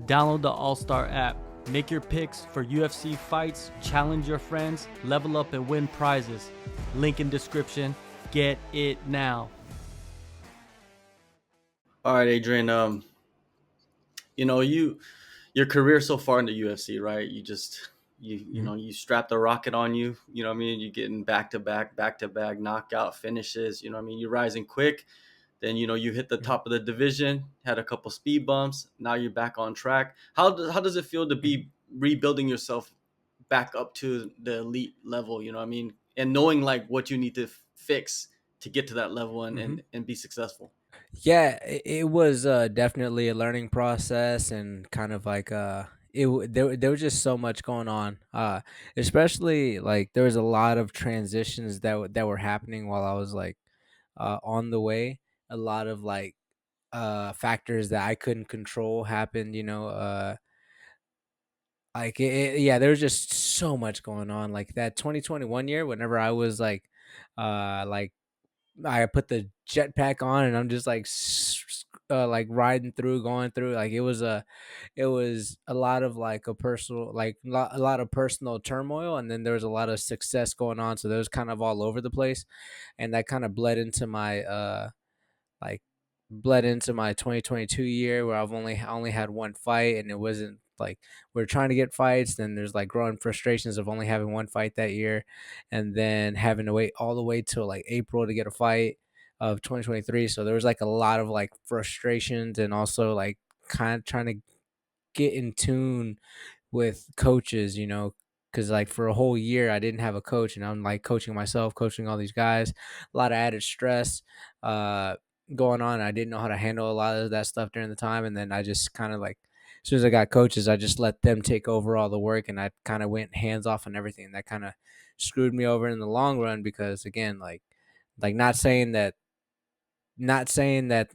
Download the AllStar app. Make your picks for UFC fights, challenge your friends, level up and win prizes. Link in description. Get it now. All right, Adrian. Your career so far in the UFC, right? Mm-hmm. You strap the rocket on you. You know what I mean? You getting back to back knockout finishes. You know what I mean? You're rising quick. Then you hit the top of the division. Had a couple speed bumps. Now you're back on track. How does it feel to Mm-hmm. be rebuilding yourself back up to the elite level? You know what I mean? And knowing like what you need to fix to get to that level and Mm-hmm. and be successful. Yeah, it was definitely a learning process and kind of like there was just so much going on. Especially like there was a lot of transitions that were happening while I was like on the way. A lot of like factors that I couldn't control happened, yeah, there was just so much going on. Like that 2021 year whenever I was like I put the jetpack on and I'm just like like riding through, going through. Like it was a lot of like a personal, like a lot of personal turmoil, and then there was a lot of success going on. So there was kind of all over the place, and that kind of like bled into my 2022 year where I only had one fight, and it wasn't like we're trying to get fights. Then there's like growing frustrations of only having one fight that year, and then having to wait all the way till like April to get a fight of 2023. So there was like a lot of like frustrations, and also like kind of trying to get in tune with coaches, because like for a whole year I didn't have a coach, and I'm like coaching myself, coaching all these guys, a lot of added stress uh, going on. I didn't know how to handle a lot of that stuff during the time, and then I just kind of like, as soon as I got coaches, I just let them take over all the work, and I kind of went hands off on everything. That kind of screwed me over in the long run because again, like not saying that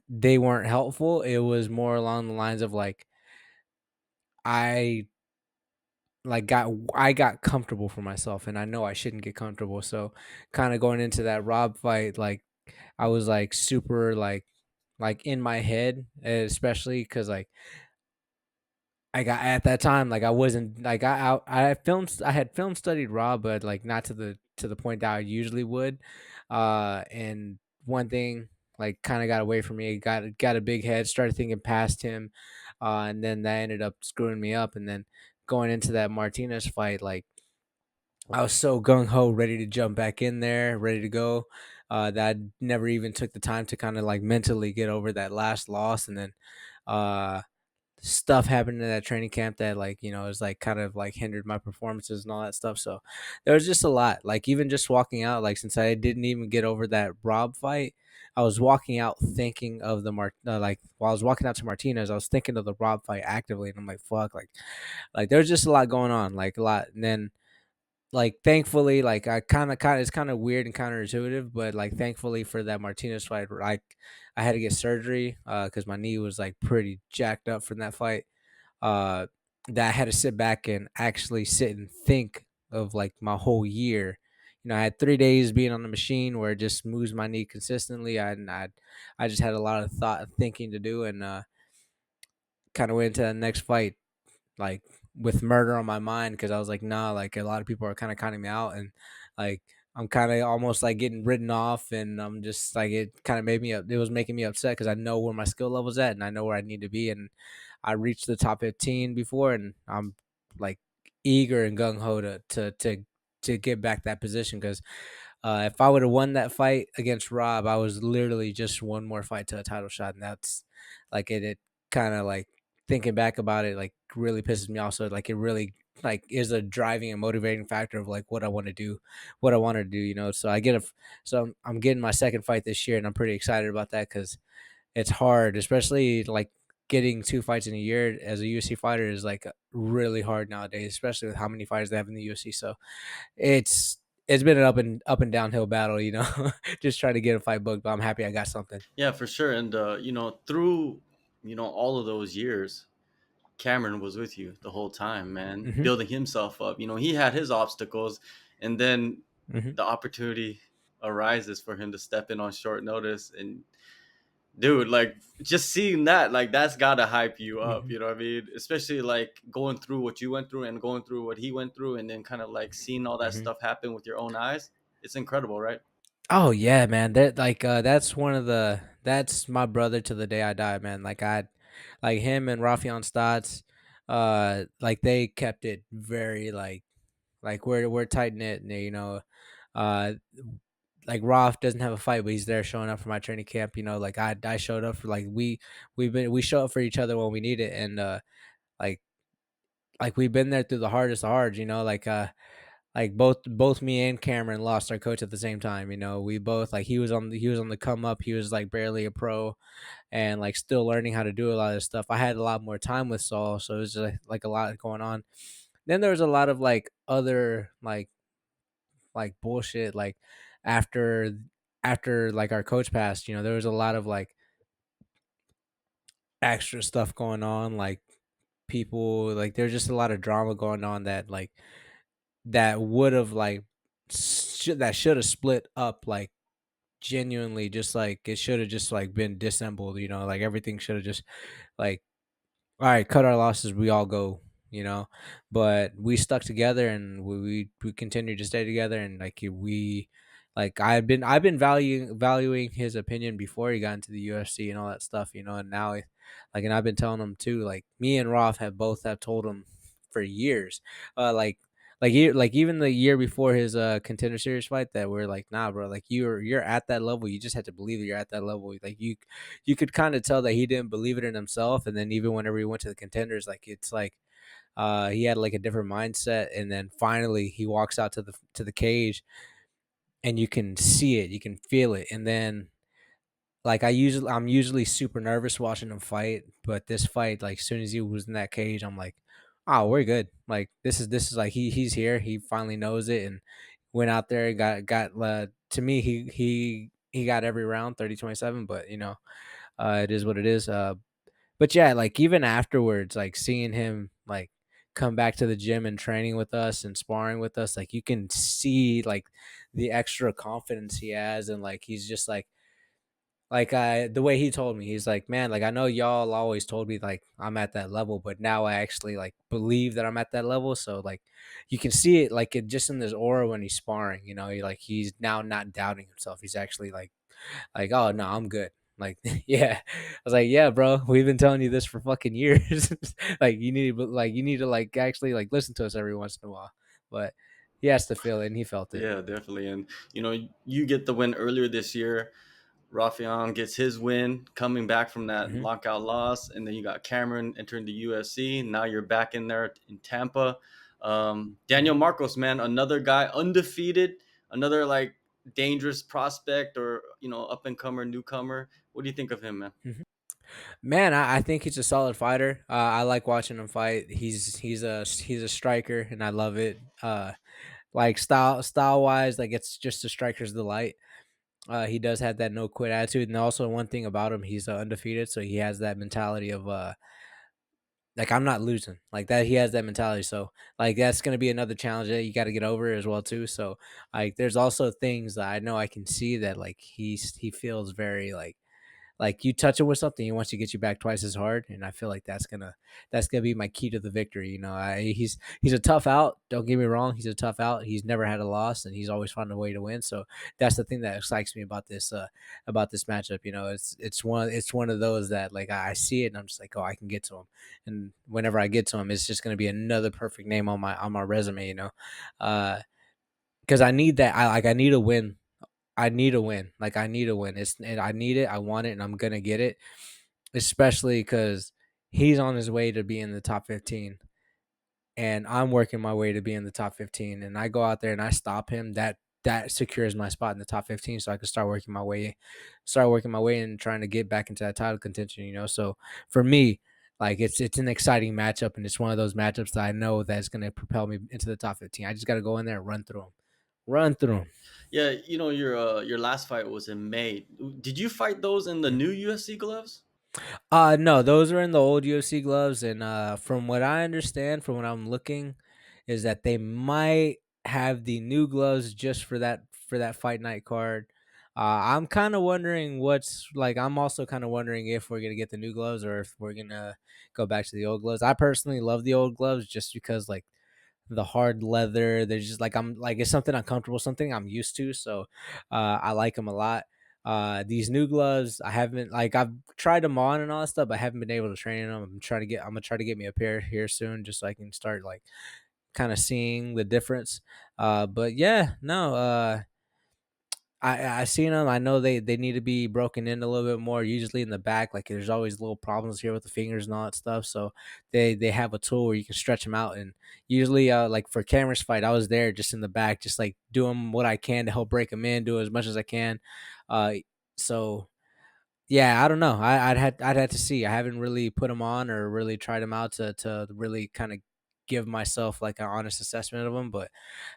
they weren't helpful. It was more along the lines of like I I got comfortable for myself, and I know I shouldn't get comfortable. So kind of going into that Rob fight, like I was like super like in my head, especially because like I got at that time, like I wasn't like I had film studied Rob, but like not to the point that I usually would. And one thing like kind of got away from me, got a big head, started thinking past him, and then that ended up screwing me up. And then going into that Martinez fight, like I was so gung ho, ready to jump back in there, ready to go. That I never even took the time to kind of like mentally get over that last loss, and then uh stuff happened in that training camp that like is like kind of like hindered my performances and all that stuff. So there was just a lot, like even just walking out, like since I didn't even get over that Rob fight, I was walking out thinking of like while I was walking out to Martinez, I was thinking of the Rob fight actively, and I'm like fuck, like there's just a lot going on, like a lot. And then like thankfully, like I kind of it's kind of weird and counterintuitive, but like thankfully for that Martinez fight, like I had to get surgery because my knee was like pretty jacked up from that fight. uh that I had to sit back and actually sit and think of like my whole year. I had 3 days being on the machine where it just moves my knee consistently. I just had a lot of thought and thinking to do, and kind of went into the next fight like with murder on my mind, because I was like, nah, like a lot of people are kind of counting me out, and like I'm kind of almost like getting written off, and I'm just like it kind of made me up. It was making me upset because I know where my skill level's at, and I know where I need to be, and I reached the top 15 before, and I'm like eager and gung ho to get back that position because if I would have won that fight against Rob, I was literally just one more fight to a title shot, and that's like it kind of like thinking back about it, like really pisses me off. So like it really like is a driving and motivating factor of like what I want to do, what I want to do. So I'm getting my second fight this year, and I'm pretty excited about that because it's hard, especially like getting two fights in a year as a UFC fighter is like really hard nowadays, especially with how many fighters they have in the UFC. So it's it's been an up and downhill battle, just trying to get a fight booked. But I'm happy I got something. Yeah, for sure. And through all of those years, Cameron was with you the whole time, man, Hmm. building himself up. He had his obstacles, and then Hmm. the opportunity arises for him to step in on short notice, and dude, like just seeing that, like that's gotta hype you up. Hmm. You know what I mean? Especially like going through what you went through and going through what he went through, and then kind of like seeing all that Hmm. stuff happen with your own eyes. It's incredible, right? Oh yeah, man. That like that's one of the that's my brother to the day I die, man. Like I like him and Rafion Stotts, like they kept it very like we're tight knit, you know. Uh like Roth doesn't have a fight, but he's there showing up for my training camp. You know, like I showed up for like we show up for each other when we need it, and like we've been there through the hardest of hard. You know, like both me and Cameron lost our coach at the same time. You know, we both like he was on the come up. He was like barely a pro and like still learning how to do a lot of this stuff. I had a lot more time with Saul, so it was just like a lot going on. Then there was a lot of like other like bullshit like after like our coach passed. You know, there was a lot of like extra stuff going on, like people like there's just a lot of drama going on that like that would have like that should have split up like genuinely just like it should have just like been dissembled, you know, like everything should have just like all right, cut our losses, we all go, you know. But we stuck together and we continued to stay together and like we like I've been valuing his opinion before he got into the UFC and all that stuff, you know, and now like and I've been telling him too, like me and Roth have both have told him for years. Like even the year before his contender series fight that we're like, nah bro, like you're at that level, you just have to believe that you're at that level. Like you could kind of tell that he didn't believe it in himself, and then even whenever he went to the contenders, like it's like he had like a different mindset, and then finally he walks out to the cage and you can see it, you can feel it, and then like I'm usually super nervous watching him fight, but this fight, like as soon as he was in that cage, I'm like, oh, we're good. Like this is like he's here. He finally knows it and went out there and got to me he got every round 30-27, but you know, it is what it is. But yeah, like even afterwards, like seeing him like come back to the gym and training with us and sparring with us, like you can see like the extra confidence he has, and like he's just like the way he told me, he's like, man, like I know y'all always told me like I'm at that level, but now I actually like believe that I'm at that level. So like you can see it like it just in this aura when he's sparring, you know, he's now not doubting himself. He's actually like, oh no, I'm good. Like, yeah. I was like, yeah, bro, we've been telling you this for fucking years. Like you need to like actually like listen to us every once in a while. But he has to feel it and he felt it. Yeah, definitely. And you know, you get the win earlier this year. Rafion gets his win coming back from that Hmm. lockout loss, and then you got Cameron entering the UFC. Now you're back in there in Tampa. Daniel Hmm. Marcos, man, another guy undefeated, another like dangerous prospect or up and comer, newcomer. What do you think of him, man? Hmm. Man, I think he's a solid fighter. I like watching him fight. He's a striker, and I love it. Like style wise, like it's just a striker's delight. He does have that no quit attitude, and also one thing about him, he's undefeated, so he has that mentality of like I'm not losing, like that. He has that mentality, so like that's gonna be another challenge that you got to get over as well too. So like, there's also things that I know I can see that like he feels very like you touch him with something, he wants to get you back twice as hard, and I feel like that's gonna be my key to the victory. You know, he's a tough out. Don't get me wrong, he's a tough out. He's never had a loss, and he's always found a way to win. So that's the thing that excites me about this matchup. You know, it's one of those that like I see it and I'm just like, oh, I can get to him, and whenever I get to him, it's just gonna be another perfect name on my resume. You know, because I need that. I need a win. I need a win. Like I need a win. And I need it. I want it, and I'm gonna get it. Especially because he's on his way to be in the top 15, and I'm working my way to be in the top 15. And I go out there and I stop him. That secures my spot in the top 15, so I can start working my way and trying to get back into that title contention. You know, so for me, like it's an exciting matchup, and it's one of those matchups that I know that's gonna propel me into the top 15. I just got to go in there and run through Yeah, your last fight was in May. Did you fight those in the him. new UFC gloves? No, those are in the old UFC gloves, and from what I understand, from what I'm looking, is that they might have the new gloves just for that fight night card. I'm kind of wondering what's like. I'm also kind of wondering if we're gonna get the new gloves or if we're gonna go back to the old gloves. I personally love the old gloves just because like the hard leather. They're just like I'm like it's something uncomfortable, something I'm used to. So I like them a lot. These new gloves, I haven't like I've tried them on and all that stuff, but I haven't been able to train in them. I'm gonna try to get me a pair here soon, just so I can start like kind of seeing the difference. But yeah, no. I seen them. I know they need to be broken in a little bit more. Usually in the back, like there's always little problems here with the fingers and all that stuff. So they have a tool where you can stretch them out. And usually, like for Cameron's fight, I was there just in the back, just like doing what I can to help break them in, do as much as I can. Uh, so yeah, I don't know. I'd had to see. I haven't really put them on or really tried them out to really kind of give myself like an honest assessment of them. But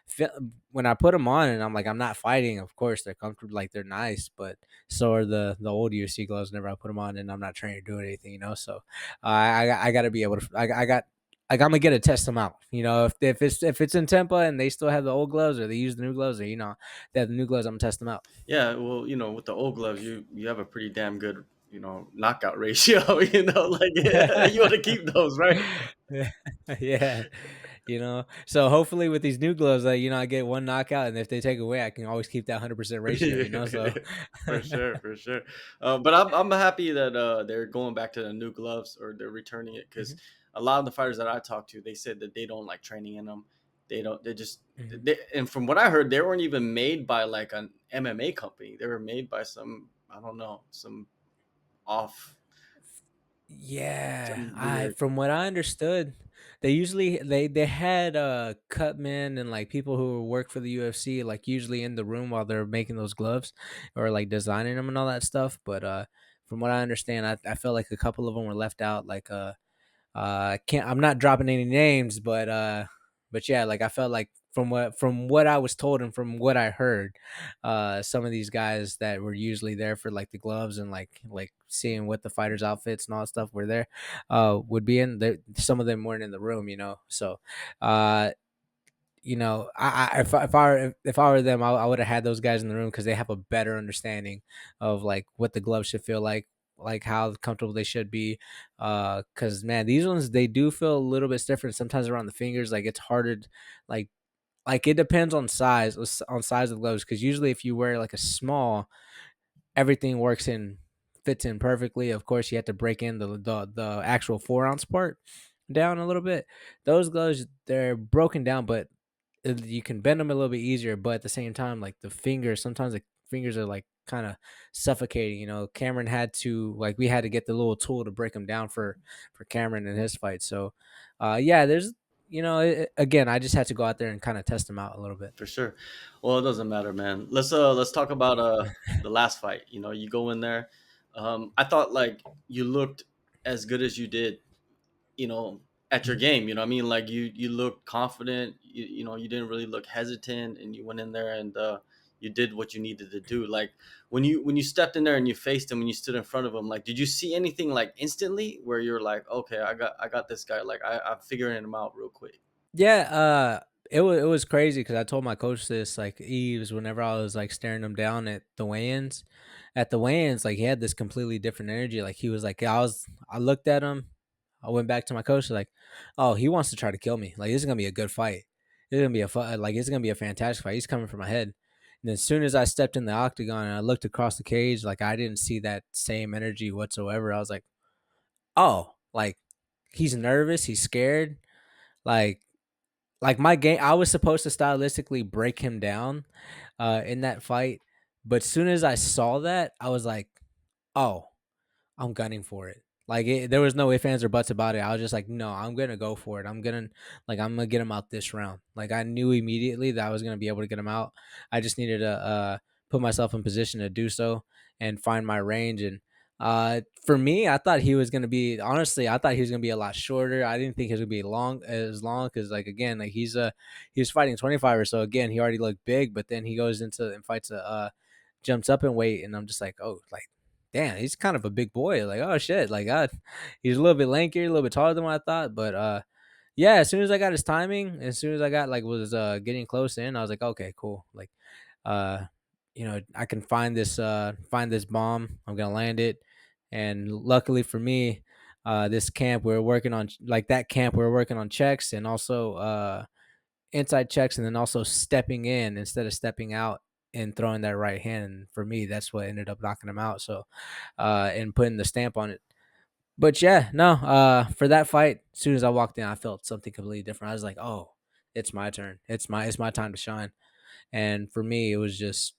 fe- when I put them on and I'm like, I'm not fighting. Of course, they're comfortable, like they're nice. But so are the old UFC gloves. Whenever I put them on and I'm not training or doing anything, you know. So I got to be able to. I got. Like I'm gonna get to test them out, you know. If it's in Tampa and they still have the old gloves or they use the new gloves or they have the new gloves, I'm gonna test them out. Yeah, well, with the old gloves, you have a pretty damn good, knockout ratio. Like you want to keep those, right? Yeah, yeah, So hopefully with these new gloves, like I get one knockout, and if they take away, I can always keep that 100% ratio. So For sure, for sure. But I'm happy that they're going back to the new gloves or they're returning it because Mhm, a lot of the fighters that I talked to, they said that they don't like training in them. They don't. They just. mhm. And from what I heard, they weren't even made by like an MMA company. They were made by some, I don't know, off Yeah, some I weird. from what I understood, they had cut men and like people who work for the UFC like usually in the room while they're making those gloves or like designing them and all that stuff. But from what I understand, I felt like a couple of them were left out. Like I can't. I'm not dropping any names, but yeah, like I felt like from what I was told and from what I heard, some of these guys that were usually there for like the gloves and like seeing what the fighters' outfits and all that stuff were there, would be in there. Some of them weren't in the room, So, uh, if I were them, I would have had those guys in the room because they have a better understanding of like what the gloves should feel like how comfortable they should be. Because man, these ones they do feel a little bit different sometimes around the fingers. Like it's harder, like like it depends on size of gloves. Because usually if you wear like a small, everything fits in perfectly. Of course, you have to break in the actual 4 ounce part down a little bit. Those gloves they're broken down, but you can bend them a little bit easier, but at the same time, like the fingers, sometimes the fingers are like kind of suffocating. Cameron had to like we had to get the little tool to break them down for Cameron in his fight. So, yeah, there's again, I just had to go out there and kind of test them out a little bit. For sure. Well, it doesn't matter, man. Let's talk about the last fight. You go in there. I thought like you looked as good as you did, you know, at your Mhm. game. You know what I mean? Like you looked confident. You didn't really look hesitant, and you went in there and you did what you needed to do. Like when you stepped in there and you faced him, when you stood in front of him, like did you see anything like instantly where you're like, okay, I got this guy. Like I'm figuring him out real quick. Yeah, it was crazy because I told my coach this like Eves whenever I was like staring him down at the weigh-ins. At the weigh-ins, like he had this completely different energy. Like he was like I looked at him, I went back to my coach like, oh, he wants to try to kill me. Like this is gonna be a good fight. It's gonna be it's gonna be a fantastic fight. He's coming for my head. And as soon as I stepped in the octagon and I looked across the cage, like I didn't see that same energy whatsoever. I was like, oh, like he's nervous, he's scared. Like like my game, I was supposed to stylistically break him down, in that fight, but soon as I saw that, I was like, "Oh, I'm gunning for it." Like there was no ifs, ands, or buts about it. I was just like, "No, I'm gonna go for it. I'm gonna get him out this round." Like I knew immediately that I was gonna be able to get him out. I just needed to put myself in position to do so and find my range. And for me, I thought he was gonna be honestly, I thought he was gonna be a lot shorter. I didn't think he was gonna be long because like again, like he was fighting 25 or so. Again, he already looked big, but then he goes into and fights a jumps up in weight, and I'm just like, oh, like damn, he's kind of a big boy. Like, oh shit, like he's a little bit lankier, a little bit taller than what I thought. But yeah, as soon as I got his timing, as soon as I got like was getting close in, I was like, okay, cool. Like, uh, I can find this bomb. I'm gonna land it, and luckily for me, this camp we are working on like that camp we are working on checks and also inside checks, and then also stepping in instead of stepping out and throwing that right hand. And for me, that's what ended up knocking him out. So, and putting the stamp on it. But yeah, no, for that fight, as soon as I walked in, I felt something completely different. I was like, oh, it's my turn. It's my time to shine. And for me, it was just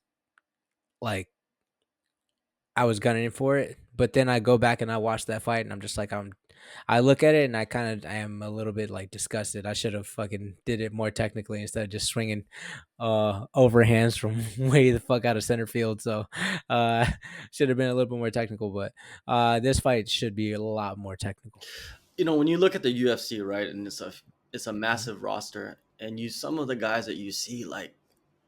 like I was gunning for it. But then I go back and I watch that fight, and I'm just like, I look at it and I am a little bit like disgusted. I should have fucking did it more technically instead of just swinging overhands from way the fuck out of center field. So uh should have been a little bit more technical, but this fight should be a lot more technical. When you look at the UFC, right, and it's a Mhm. massive roster, and some of the guys that you see, like,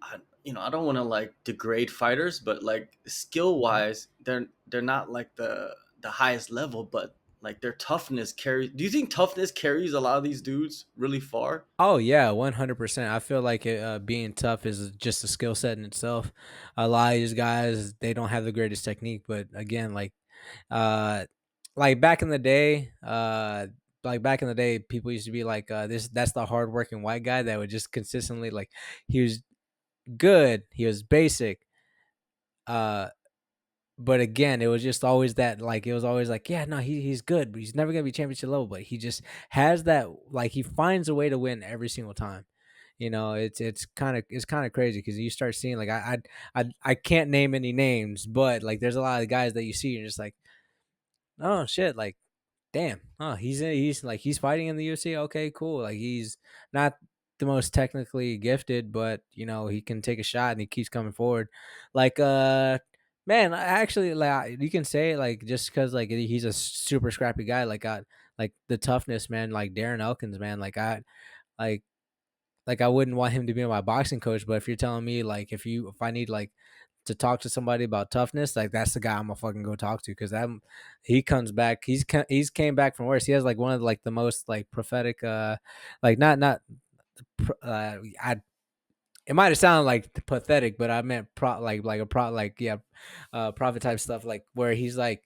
I don't want to like degrade fighters, but like skill Mhm. wise, they're not like the highest level, but like their toughness carries. Do you think toughness carries a lot of these dudes really far? Oh yeah, 100%. I feel like being tough is just a skill set in itself. A lot of these guys, they don't have the greatest technique, but again, uh like back in the day, back in the day, people used to be like, this that's the hardworking white guy that would just consistently like he was good, he was basic, uh but again, it was just always that like it was always like, yeah, no, he's good, but he's never gonna be championship level. But he just has that like he finds a way to win every single time. It's kind of crazy because you start seeing like I can't name any names, but like there's a lot of guys that you see and you're just like, oh shit, like damn, oh he's fighting in the UFC. Okay, cool. Like he's not the most technically gifted, but he can take a shot and he keeps coming forward. Like man, actually, like you can say like just because like he's a super scrappy guy. Like the toughness, man. Like Darren Elkins, man. Like like I wouldn't want him to be my boxing coach, but if you're telling me like if I need like to talk to somebody about toughness, like that's the guy I'm gonna fucking go talk to because that he comes back. He's came back from worse. He has like one of like the most like prophetic, like not I it might have sounded like pathetic, but I meant like a like yeah, prophet type stuff like where he's like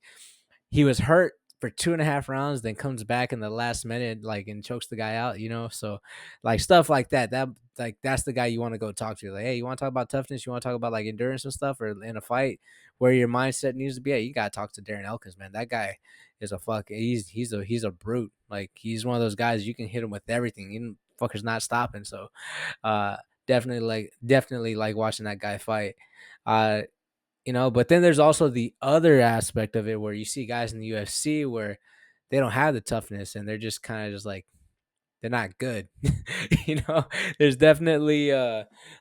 he was hurt for 2.5 rounds, then comes back in the last minute, like and chokes the guy out, So like stuff like that. Like that's the guy you want to go talk to. Like, hey, you want to talk about toughness? You want to talk about like endurance and stuff, or in a fight where your mindset needs to be at? You gotta talk to Darren Elkins, man. That guy is a fuck. He's a brute. Like he's one of those guys you can hit him with everything. You fucker's not stopping. So uh definitely like watching that guy fight. Uh but then there's also the other aspect of it where you see guys in the UFC where they don't have the toughness and they're just kind of just like they're not good. There's definitely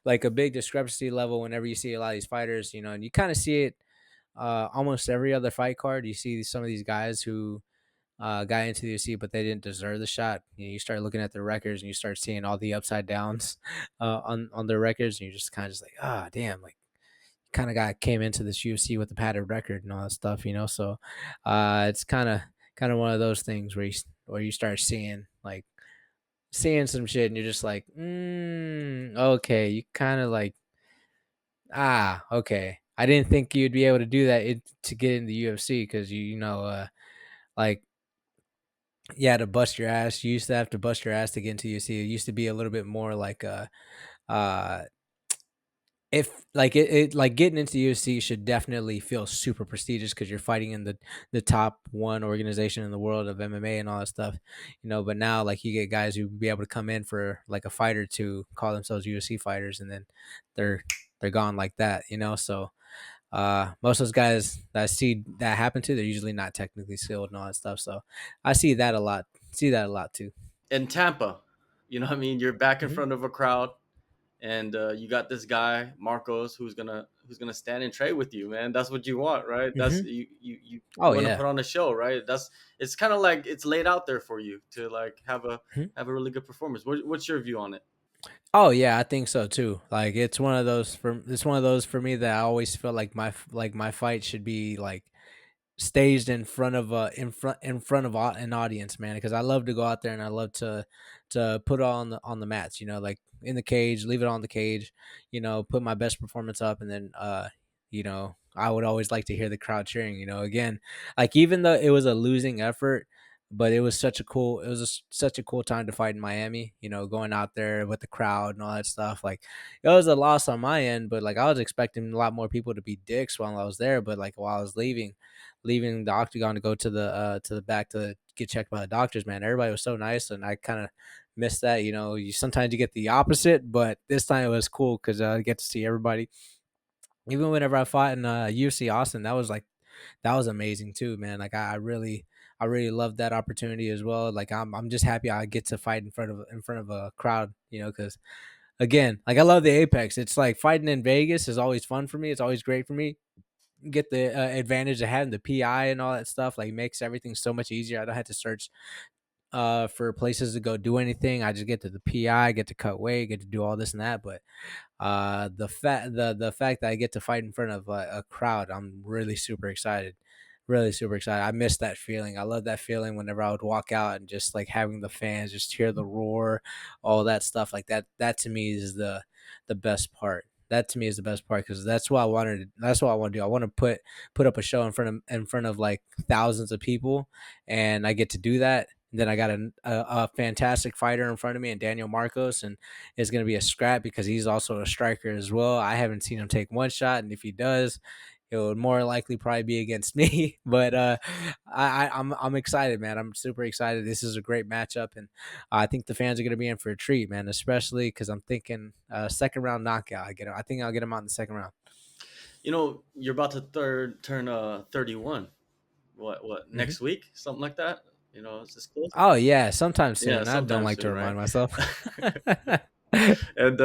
like a big discrepancy level whenever you see a lot of these fighters, and you kind of see it almost every other fight card. You see some of these guys who got into the UFC, but they didn't deserve the shot. You start looking at their records and you start seeing all the upside downs on their records, and you're just kind of just like, ah, damn, like kind of guy came into this UFC with a padded record and all that stuff. So it's kind of one of those things where you start seeing some shit and you're just like, okay, you kind of like okay. I didn't think you'd be able to do that to get in the UFC because like yeah, to bust your ass. You used to have to bust your ass to get into UFC. It used to be a little bit more like uh if like it like getting into UFC should definitely feel super prestigious because you're fighting in the top one organization in the world of MMA and all that stuff, But now like you get guys who be able to come in for like a fight or two, call themselves UFC fighters, and then they're they're gone like that. So most of those guys that I see that happen to, they're usually not technically skilled and all that stuff. So I see that a lot. See that a lot too. In Tampa, what I mean, you're back in Hmm. front of a crowd, and you got this guy Marcos who's gonna stand and trade with you, man. That's what you want, right? That's Hmm. you Oh want to yeah. put on a show, right? It's kind of like it's laid out there for you to like have a really good performance. What's your view on it? Oh yeah, I think so too. Like it's one of those for me that I always feel like my fight should be like staged in front of an audience, man, because I love to go out there and I love to put it on the mats, like in the cage, leave it on the cage, put my best performance up, and then I would always like to hear the crowd cheering. Again, like even though it was a losing effort, but it was such a cool time to fight in Miami. Going out there with the crowd and all that stuff. Like it was a loss on my end, but like I was expecting a lot more people to be dicks while I was there. But like while I was leaving the octagon to go to the back to get checked by the doctors, man, everybody was so nice, and I kind of missed that. You sometimes you get the opposite, but this time it was cool because I get to see everybody. Even whenever I fought in UFC Austin, that was amazing too, man. Like I really loved that opportunity as well. Like I'm just happy I get to fight in front of a crowd, because again, like I love the Apex. It's like fighting in Vegas is always fun for me. It's always great for me. Get the advantage of having the PI and all that stuff. Like makes everything so much easier. I don't have to search for places to go do anything. I just get to the PI, get to cut weight, get to do all this and that. But the fact that I get to fight in front of a crowd, I'm really super excited. Really super excited. I miss that feeling. I love that feeling whenever I would walk out and just like having the fans just hear the roar, all that stuff like that. That to me is the best part. That to me is the best part because that's what I wanted. That's what I want to do. I want to put up a show in front of like thousands of people, and I get to do that. Then I got a fantastic fighter in front of me, and Daniel Marcos, and it's going to be a scrap because he's also a striker as well. I haven't seen him take one shot, and if he does, it would more likely probably be against me. But I'm excited, man. I'm super excited. This is a great matchup, and I think the fans are going to be in for a treat, man. Especially because I'm thinking second round knockout. I think I'll get him out in the second round. You're about to turn 31. What Hmm. next week? Something like that. It's just close. Oh yeah, sometime Yeah, soon. I don't sometime like to soon, right? remind myself. And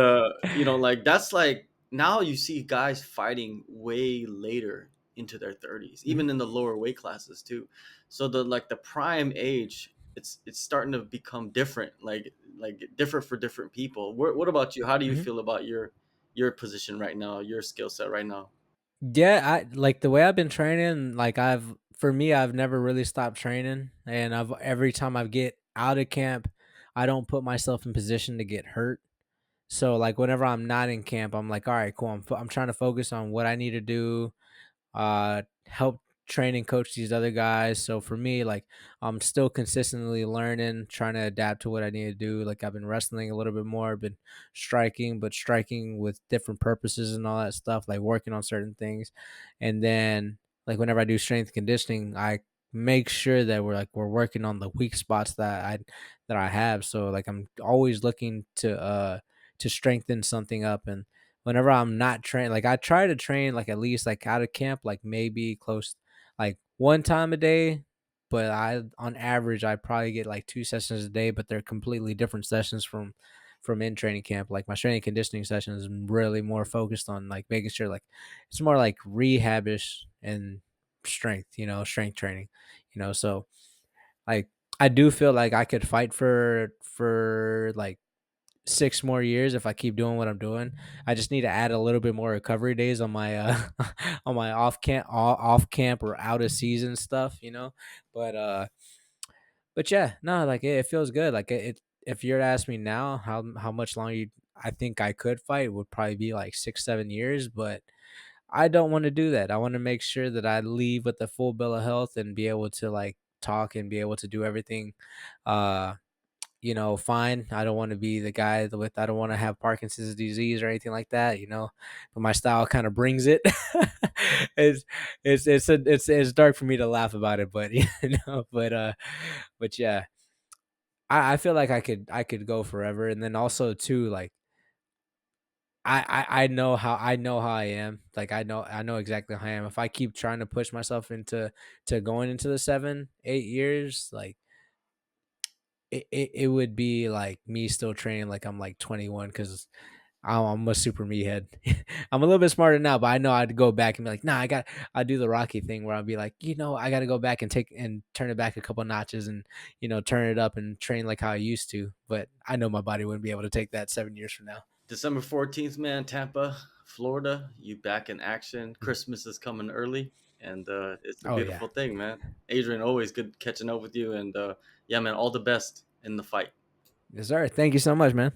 like that's like now you see guys fighting way later into their 30s, Mhm. even in the lower weight classes too. So the prime age, it's starting to become different, like different for different people. What about you? How do you Mhm. feel about your position right now, your skill set right now? Yeah, I like the way I've been training, like for me, I've never really stopped training, and I've every time I get out of camp, I don't put myself in position to get hurt. So like whenever I'm not in camp, I'm like, all right, cool. I'm trying to focus on what I need to do, help train and coach these other guys. So for me, like I'm still consistently learning, trying to adapt to what I need to do. Like I've been wrestling a little bit more, been striking, but striking with different purposes and all that stuff, like working on certain things. And then like whenever I do strength conditioning, I make sure that we're working on the weak spots that I have. So like I'm always looking to strengthen something up. And whenever I'm not trained, like I try to train like at least like out of camp, like maybe close like one time a day. But I on average I probably get like two sessions a day, but they're completely different sessions from in training camp. Like my strength and conditioning session is really more focused on like making sure like it's more like rehabish and strength, strength training, so like I do feel like I could fight for like 6 more years if I keep doing what I'm doing. I just need to add a little bit more recovery days on my on my off camp or out of season stuff, But but yeah, no, like it feels good. Like if you're to ask me now how much longer I think I could fight, it would probably be like 6 7 years, but I don't want to do that. I want to make sure that I leave with a full bill of health and be able to like talk and be able to do everything uh fine. I don't want to be the guy with, I don't want to have Parkinson's disease or anything like that, but my style kind of brings it. it's, it's dark for me to laugh about it, but, but yeah, I feel like I could go forever. And then also too, like, I know how I am. Like I know exactly how I am. If I keep trying to push myself to going into the 7 8 years, like it would be like me still training like I'm like 21 because I'm a super meathead. I'm a little bit smarter now, but I know I'd go back and be like, nah, I'd do the Rocky thing where I'd be like, I got to go back and take and turn it back a couple notches and, turn it up and train like how I used to. But I know my body wouldn't be able to take that 7 years from now. December 14th, man, Tampa, Florida. You back in action. Mhm. Christmas is coming early, and it's a Oh, yeah. beautiful thing, man. Adrian, always good catching up with you, and yeah, man, all the best in the fight. Yes, sir. Thank you so much, man.